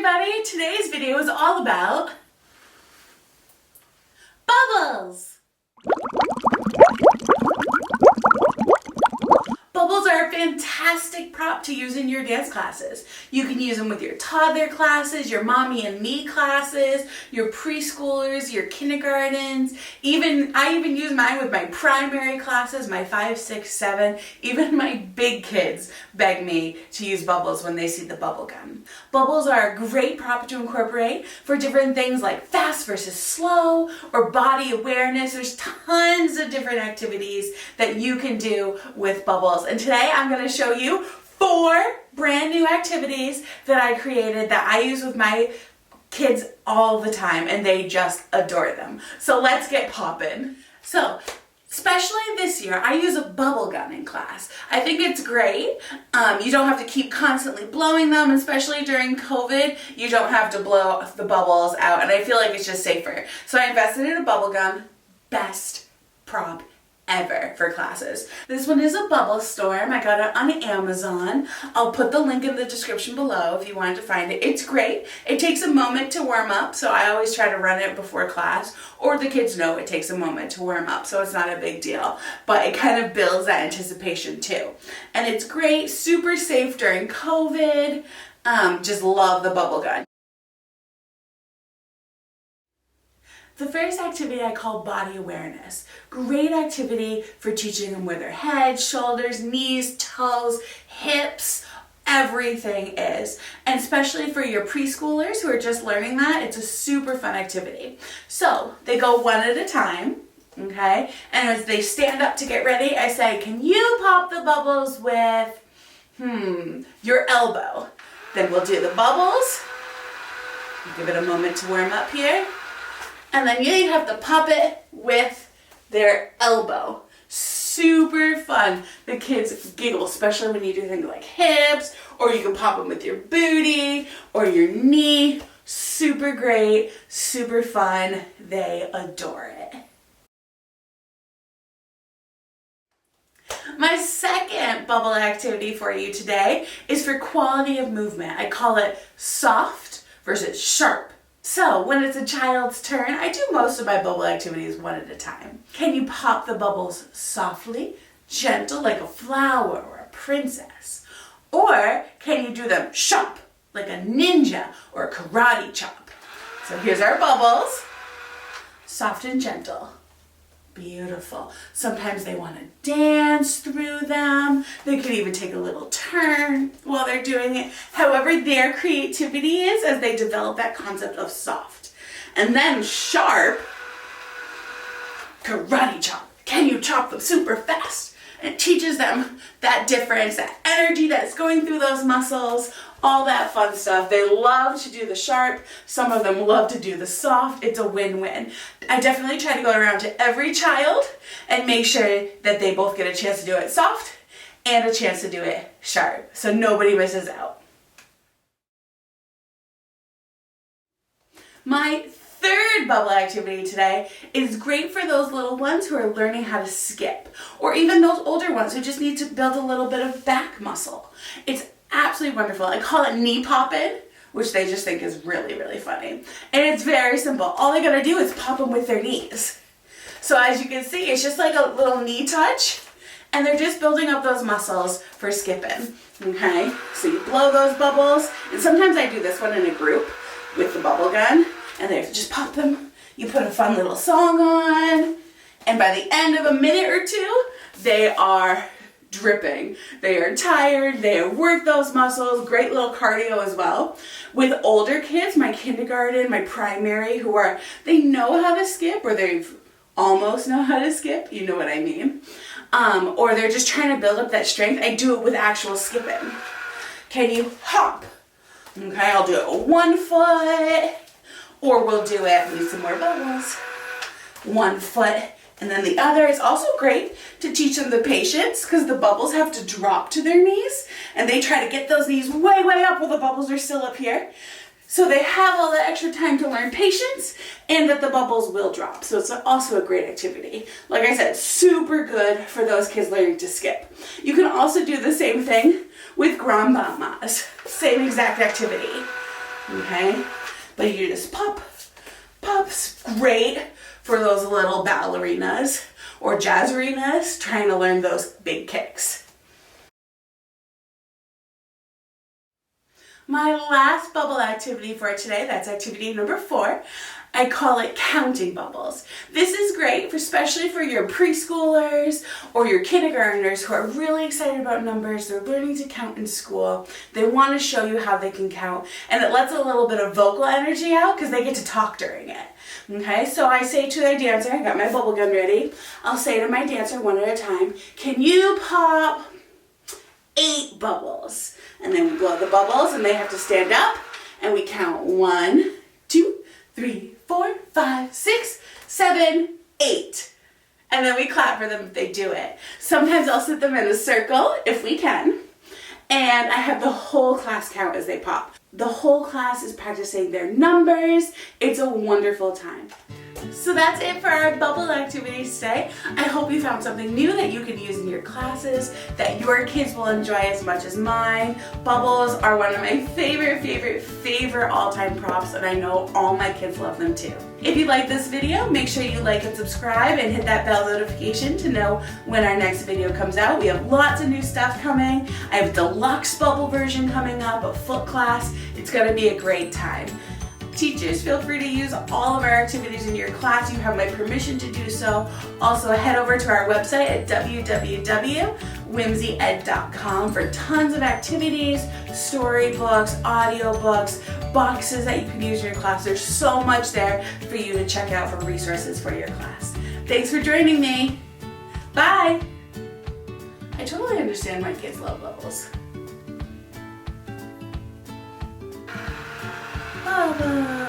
everybody! Today's video is all about bubbles! Bubbles are a fantastic prop to use in your dance classes. You can use them with your toddler classes, your mommy and me classes, your preschoolers, your kindergartens. I even use mine with my primary classes, my 5, 6, 7. Even my big kids beg me to use bubbles when they see the bubble gun. Bubbles are a great prop to incorporate for different things like fast versus slow or body awareness. There's tons of different activities that you can do with bubbles. And today I'm going to show you 4 brand new activities that I created that I use with my kids all the time, and they just adore them. So let's get poppin'. So, especially this year, I use a bubble gun in class. I think it's great. You don't have to keep constantly blowing them, especially during COVID. You don't have to blow the bubbles out, and I feel like it's just safer. So I invested in a bubble gun. Best prop ever for classes. This one is a bubble storm. I got it on Amazon. I'll put the link in the description below if you wanted to find it. It's great. It takes a moment to warm up, so I always try to run it before class, or the kids know it takes a moment to warm up, so it's not a big deal. But it kind of builds that anticipation too. And it's great, super safe during COVID. Just love the bubble gun. The first activity I call body awareness. Great activity for teaching them where their head, shoulders, knees, toes, hips, everything is. And especially for your preschoolers who are just learning that, it's a super fun activity. So they go one at a time, okay? And as they stand up to get ready, I say, can you pop the bubbles with, your elbow? Then we'll do the bubbles. Give it a moment to warm up here. And then you have to pop it with their elbow. Super fun. The kids giggle, especially when you do things like hips, or you can pop them with your booty or your knee. Super great, super fun. They adore it. My second bubble activity for you today is for quality of movement. I call it soft versus sharp. So when it's a child's turn, I do most of my bubble activities one at a time. Can you pop the bubbles softly, gentle, like a flower or a princess? Or can you do them sharp, like a ninja or a karate chop? So here's our bubbles, soft and gentle. Beautiful. Sometimes they want to dance through them. They could even take a little turn while they're doing it. However their creativity is as they develop that concept of soft. And then sharp, karate chop. Can you chop them super fast? It teaches them that difference, that energy that's going through those muscles, all that fun stuff. They love to do the sharp. Some of them love to do the soft. It's a win-win. I definitely try to go around to every child and make sure that they both get a chance to do it soft and a chance to do it sharp, so nobody misses out. My third bubble activity today is great for those little ones who are learning how to skip, or even those older ones who just need to build a little bit of back muscle. It's absolutely wonderful. I call it knee popping, which they just think is really, really funny. And it's very simple. All they gotta do is pop them with their knees. So as you can see, it's just like a little knee touch, and they're just building up those muscles for skipping, okay? So you blow those bubbles, and sometimes I do this one in a group with the bubble gun, and they just pop them. You put a fun little song on, and by the end of a minute or two, they are dripping. They are tired. They have worked those muscles. Great little cardio as well. With older kids, my kindergarten, my primary, they know how to skip, or they almost know how to skip. You know what I mean. Or they're just trying to build up that strength. I do it with actual skipping. Can you hop? Okay, I'll do it with 1 foot. Or we'll do it, need some more bubbles, 1 foot, and then the other. Is also great to teach them the patience, because the bubbles have to drop to their knees, and they try to get those knees way, way up while the bubbles are still up here. So they have all the extra time to learn patience, and that the bubbles will drop. So it's also a great activity. Like I said, super good for those kids learning to skip. You can also do the same thing with grand mamas. Same exact activity. okay? But you just pop, pop's great for those little ballerinas or jazzerinas trying to learn those big kicks. My last bubble activity for today, that's activity number 4, I call it counting bubbles. This is great, especially for your preschoolers or your kindergartners who are really excited about numbers. They're learning to count in school. They want to show you how they can count, and it lets a little bit of vocal energy out because they get to talk during it. Okay, so I say to their dancer, I got my bubble gun ready, I'll say to my dancer one at a time, can you pop 8 bubbles? And then we blow the bubbles and they have to stand up and we count 1, 2, 3, 4, 5, 6, 7, 8. And then we clap for them if they do it. Sometimes I'll sit them in a circle if we can. And I have the whole class count as they pop. The whole class is practicing their numbers. It's a wonderful time. So that's it for our bubble activities today. I hope you found something new that you can use in your classes, that your kids will enjoy as much as mine. Bubbles are one of my favorite all-time props, and I know all my kids love them too. If you like this video, make sure you like and subscribe and hit that bell notification to know when our next video comes out. We have lots of new stuff coming. I have a deluxe bubble version coming up, a foot class. It's going to be a great time. Teachers, feel free to use all of our activities in your class. You have my permission to do so. Also, head over to our website at www.whimsyed.com for tons of activities, storybooks, audiobooks, boxes that you can use in your class. There's so much there for you to check out for resources for your class. Thanks for joining me. Bye. I totally understand my kids love bubbles. Bubbles.